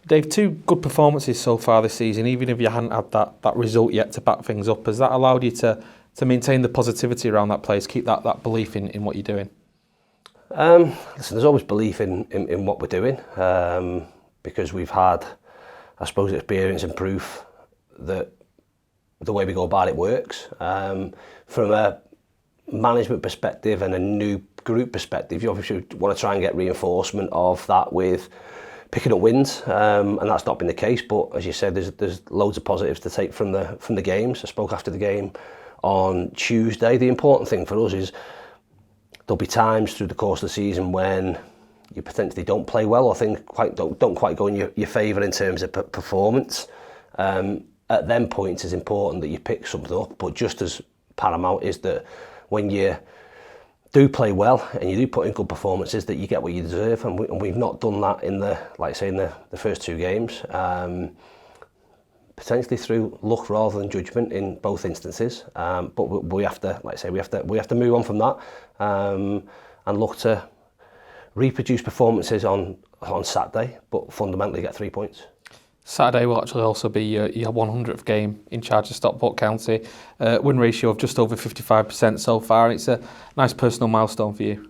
Dave, two good performances so far this season, even if you hadn't had that result yet to back things up. Has that allowed you to maintain the positivity around that place, keep that belief in what you're doing? Listen, there's always belief in what we're doing, because we've had, I suppose, experience and proof that the way we go about it works. From a management perspective and a new group perspective, you obviously want to try and get reinforcement of that with picking up wins, and that's not been the case. But as you said, there's loads of positives to take from the games. I spoke after the game on Tuesday. The important thing for us is there'll be times through the course of the season when you potentially don't play well, or things don't quite go in your favour in terms of performance. At them points, it's important that you pick something up. But just as paramount is that when you do play well and you do put in good performances, that you get what you deserve, and we've not done that in the first two games, potentially through luck rather than judgment in both instances, but we have to move on from that, and look to reproduce performances on Saturday, but fundamentally get 3 points. Saturday will actually also be your 100th game in charge of Stockport County. Win ratio of just over 55% so far. It's a nice personal milestone for you.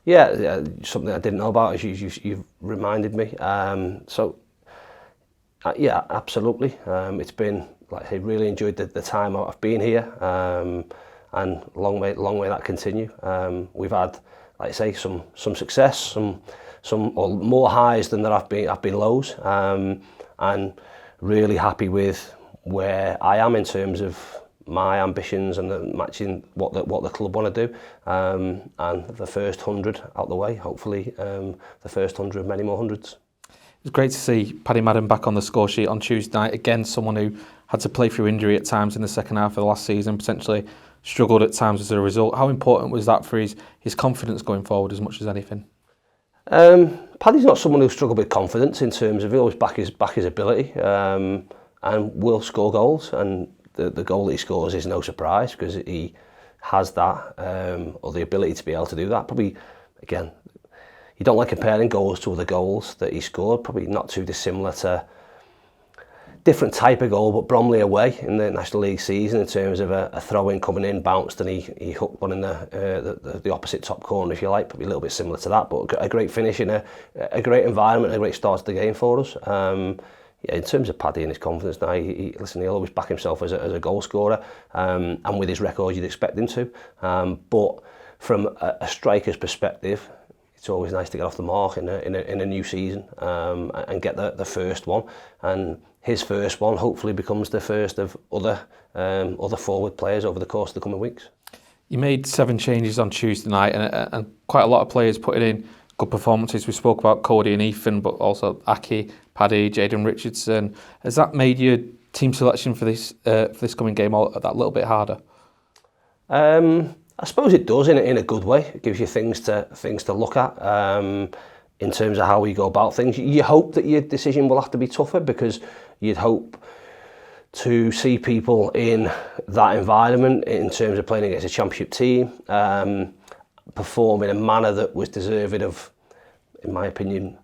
Yeah, something I didn't know about, as you've reminded me. Yeah, absolutely. It's been, like I say, really enjoyed the time I've been here, and long may that continue. We've had, like I say, some success, some or more highs than there have been lows. And really happy with where I am in terms of my ambitions and matching what the club want to do, and the first 100 out the way, hopefully the first 100 of many more hundreds. It was great to see Paddy Madden back on the score sheet on Tuesday night. Again, someone who had to play through injury at times in the second half of the last season, potentially struggled at times as a result. How important was that for his confidence going forward as much as anything? Paddy's not someone who struggled with confidence in terms of, he always back his ability, and will score goals, and the goal that he scores is no surprise because he has that, or the ability to be able to do that. Probably, again, you don't like comparing goals to other goals that he scored, probably not too dissimilar to different type of goal, but Bromley away in the National League season, in terms of a throw-in coming in, bounced, and he hooked one in the opposite top corner, if you like. Probably a little bit similar to that, but a great finish in a great environment, a great start to the game for us. Yeah, in terms of Paddy and his confidence now, he'll always back himself as a goal scorer, and with his record you'd expect him to. But from a striker's perspective, it's always nice to get off the mark in a new season, and get the first one. And his first one hopefully becomes the first of other forward players over the course of the coming weeks. You made 7 changes on Tuesday night, and quite a lot of players putting in good performances. We spoke about Cody and Ethan, but also Aki, Paddy, Jayden Richardson. Has that made your team selection for this coming game that little bit harder? I suppose it does in a good way. It gives you things to look at, in terms of how we go about things. You hope that your decision will have to be tougher, because you'd hope to see people in that environment, in terms of playing against a championship team, perform in a manner that was deserving of, in my opinion,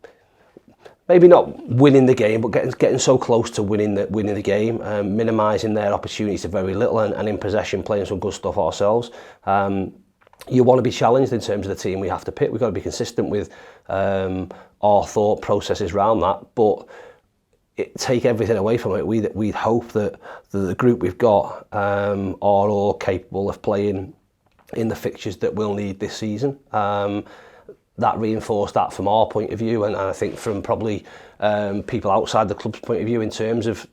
maybe not winning the game, but getting so close to winning the game, minimising their opportunities to very little, and in possession playing some good stuff ourselves. You want to be challenged in terms of the team we have to pick. We've got to be consistent with our thought processes around that, but take everything away from it. We'd hope that the group we've got are all capable of playing in the fixtures that we'll need this season. That reinforced that from our point of view, and I think from probably people outside the club's point of view, in terms of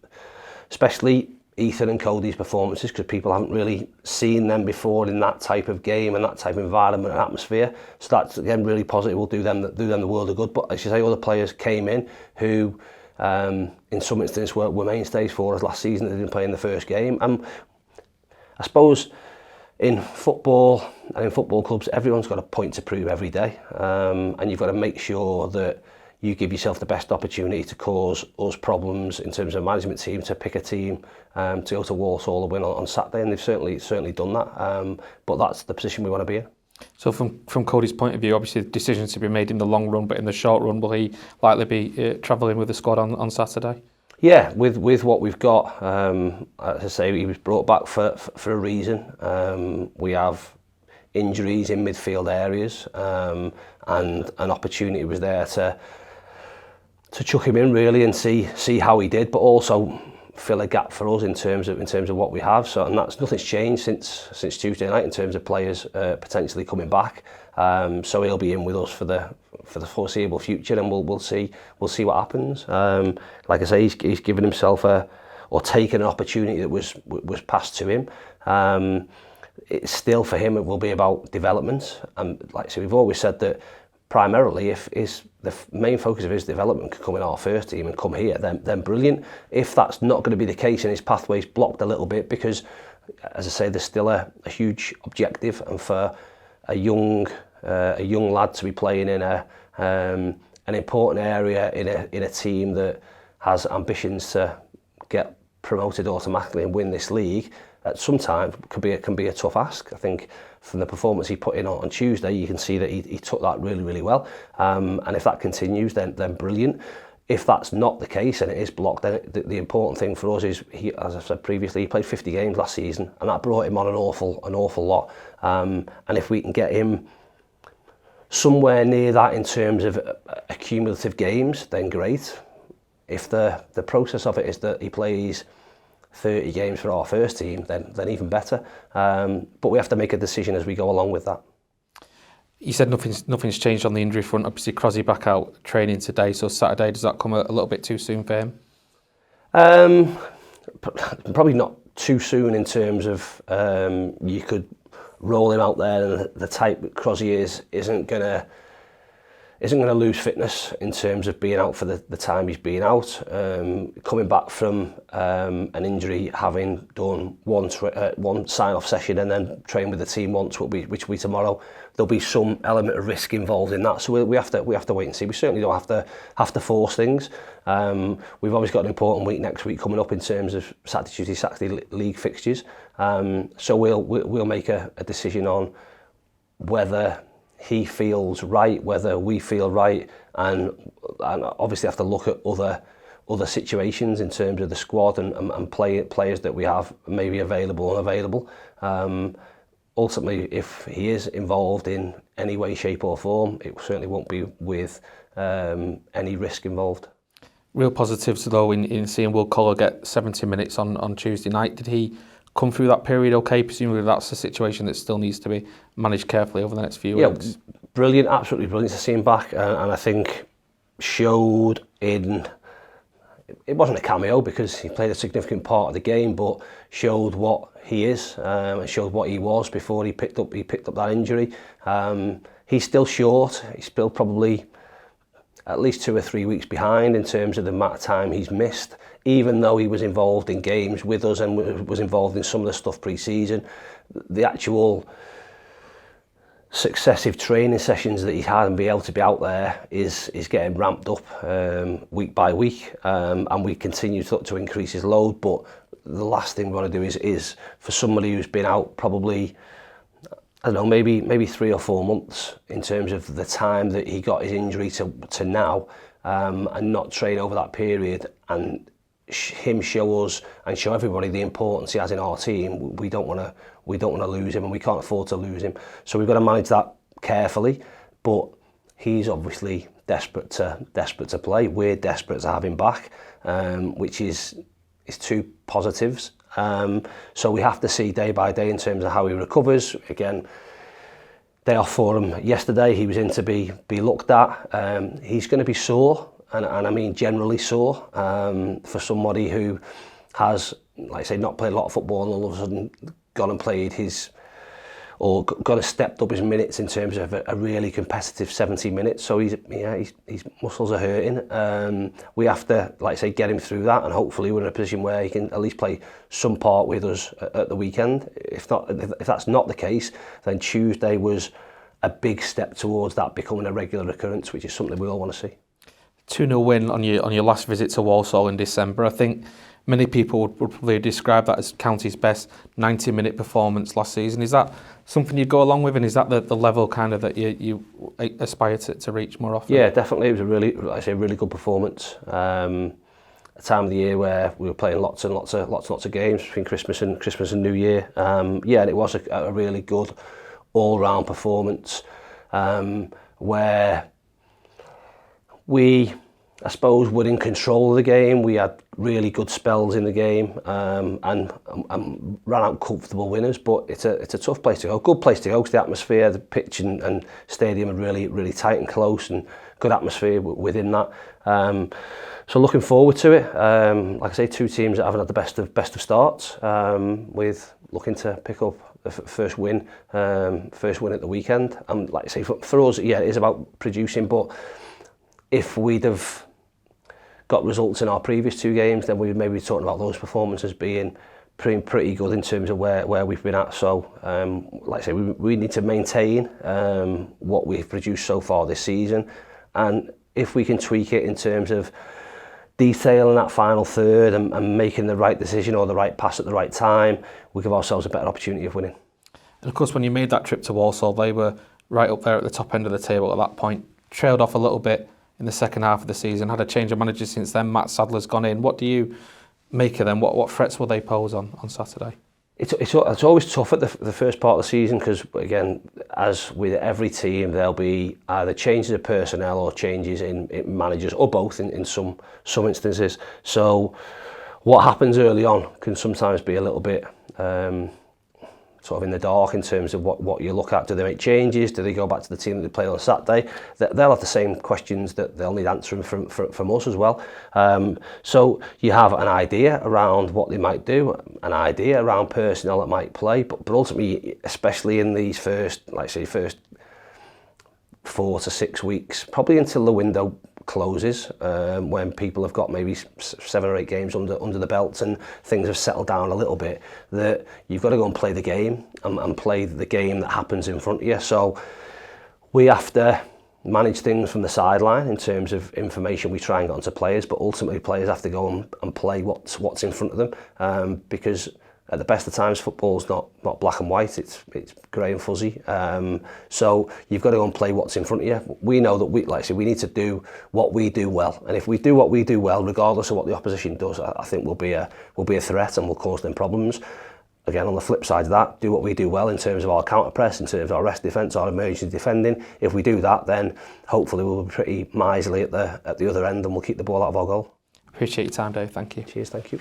especially Ethan and Cody's performances, because people haven't really seen them before in that type of game and that type of environment and atmosphere. So that's, again, really positive. Will do them the world of good. But as you say, other players came in who, in some instances, were mainstays for us last season. They didn't play in the first game, and I suppose in football and in football clubs, everyone's got a point to prove every day, and you've got to make sure that you give yourself the best opportunity to cause us problems in terms of management team, to pick a team to go to Walsall and win on Saturday, and they've certainly done that. But that's the position we want to be in. So from Cody's point of view, obviously decisions to be made in the long run, but in the short run, will he likely be travelling with the squad on Saturday? Yeah, with what we've got, as I say, he was brought back for a reason. We have injuries in midfield areas, and an opportunity was there to chuck him in really and see how he did, but also fill a gap for us in terms of what we have. So, and nothing's changed since Tuesday night in terms of players potentially coming back. So he'll be in with us for the foreseeable future, and we'll see what happens. Like I say, he's given himself or taken an opportunity that was passed to him. It's still for him. It will be about development, and like I say, we've always said that primarily, if the main focus of his development could come in our first team and come here, then brilliant. If that's not going to be the case and his pathway's blocked a little bit, because, as I say, there's still a huge objective, and for a young lad to be playing in an important area in a team that has ambitions to get promoted automatically and win this league, at some time can be a tough ask. I think from the performance he put in on Tuesday, you can see that he took that really, really well. And if that continues, then brilliant. If that's not the case and it is blocked, then the important thing for us is, as I said previously, he played 50 games last season, and that brought him on an awful lot. And if we can get him somewhere near that in terms of accumulative games, then great. If the process of it is that he plays 30 games for our first team, then even better. But we have to make a decision as we go along with that. You said nothing's changed on the injury front. Obviously, Crosby back out training today, so Saturday, does that come a little bit too soon for him? Probably not too soon in terms of you could roll him out there, and the type that Crosby isn't gonna lose fitness in terms of being out for the time he's been out. Coming back from an injury, having done one sign-off session and then train with the team once, which will be tomorrow, there'll be some element of risk involved in that. So we have to wait and see. We certainly don't have to force things. We've obviously got an important week next week coming up in terms of Saturday league fixtures. So we'll make a decision on whether he feels right, whether we feel right, and obviously have to look at other situations in terms of the squad and players that we have maybe available and unavailable. Ultimately, if he is involved in any way, shape or form, it certainly won't be with any risk involved. Real positives though in seeing Will Collar get 70 minutes on Tuesday night. Did he come through that period okay? Presumably that's a situation that still needs to be managed carefully over the next few weeks. Brilliant, absolutely brilliant to see him back, and I think showed in, it wasn't a cameo because he played a significant part of the game, but showed what he is and showed what he was before he picked up that injury. He's still short. He's still probably at least 2 or 3 weeks behind in terms of the amount of time he's missed, even though he was involved in games with us and was involved in some of the stuff pre-season. The actual successive training sessions that he's had and be able to be out there is getting ramped up week by week, and we continue to increase his load. But the last thing we want to do is for somebody who's been out probably, I don't know, maybe 3 or 4 months in terms of the time that he got his injury to now, and not train over that period, and him show us and show everybody the importance he has in our team. We don't want to lose him, and we can't afford to lose him. So we've got to manage that carefully. But he's obviously desperate to play. We're desperate to have him back, which is two positives. So we have to see day by day in terms of how he recovers. Again, day off for him yesterday. He was in to be looked at. He's going to be sore. And I mean generally sore, for somebody who has, like I say, not played a lot of football and all of a sudden gone and played his stepped up his minutes in terms of a really competitive 70 minutes. So his muscles are hurting. We have to, like I say, get him through that, and hopefully we're in a position where he can at least play some part with us at the weekend. If that's not the case, then Tuesday was a big step towards that becoming a regular occurrence, which is something we all want to see. 2-0 win on your last visit to Walsall in December. I think many people would probably describe that as County's best 90-minute performance last season. Is that something you go along with, and is that the level kind of that you aspire to reach more often? Yeah, definitely. It was a really, like I say, really good performance. A time of the year where we were playing lots of games between Christmas and New Year. Yeah, and it was a really good all-round performance where we, I suppose, were in control of the game. We had really good spells in the game and ran out comfortable winners. But it's a tough place to go. Good place to go because the atmosphere, the pitch and stadium are really tight and close, and good atmosphere within that. So looking forward to it. Like I say, two teams that haven't had the best of starts, with looking to pick up the first win at the weekend. And like I say, for us, yeah, it is about producing. But if we'd have got results in our previous two games, then we'd maybe be talking about those performances being pretty good in terms of where we've been at. So, like I say, we need to maintain what we've produced so far this season, and if we can tweak it in terms of detail in that final third and making the right decision or the right pass at the right time, we give ourselves a better opportunity of winning. And of course, when you made that trip to Walsall, they were right up there at the top end of the table at that point. Trailed off a little bit in the second half of the season, had a change of manager since then. Matt Sadler's gone in. What do you make of them? What threats will they pose on Saturday? It's always tough at the first part of the season because, again, as with every team, there'll be either changes of personnel or changes in managers, or both in some instances. So what happens early on can sometimes be a little bit sort of in the dark in terms of what you look at. Do they make changes? Do they go back to the team that they play on Saturday? They'll have the same questions that they'll need answering from us as well. So you have an idea around what they might do, an idea around personnel that might play, but ultimately, especially in these first 4 to 6 weeks, probably until the window closes, when people have got maybe 7 or 8 games under the belt and things have settled down a little bit, that you've got to go and play the game and play the game that happens in front of you. So we have to manage things from the sideline in terms of information we try and get onto players, but ultimately players have to go and play what's in front of them, because at the best of times, football's not black and white, it's grey and fuzzy. So you've got to go and play what's in front of you. We know that we need to do what we do well. And if we do what we do well, regardless of what the opposition does, I think we'll be a threat and we'll cause them problems. Again, on the flip side of that, do what we do well in terms of our counter press, in terms of our rest defence, our emergency defending. If we do that, then hopefully we'll be pretty miserly at the other end and we'll keep the ball out of our goal. Appreciate your time, Dave. Thank you. Cheers, thank you.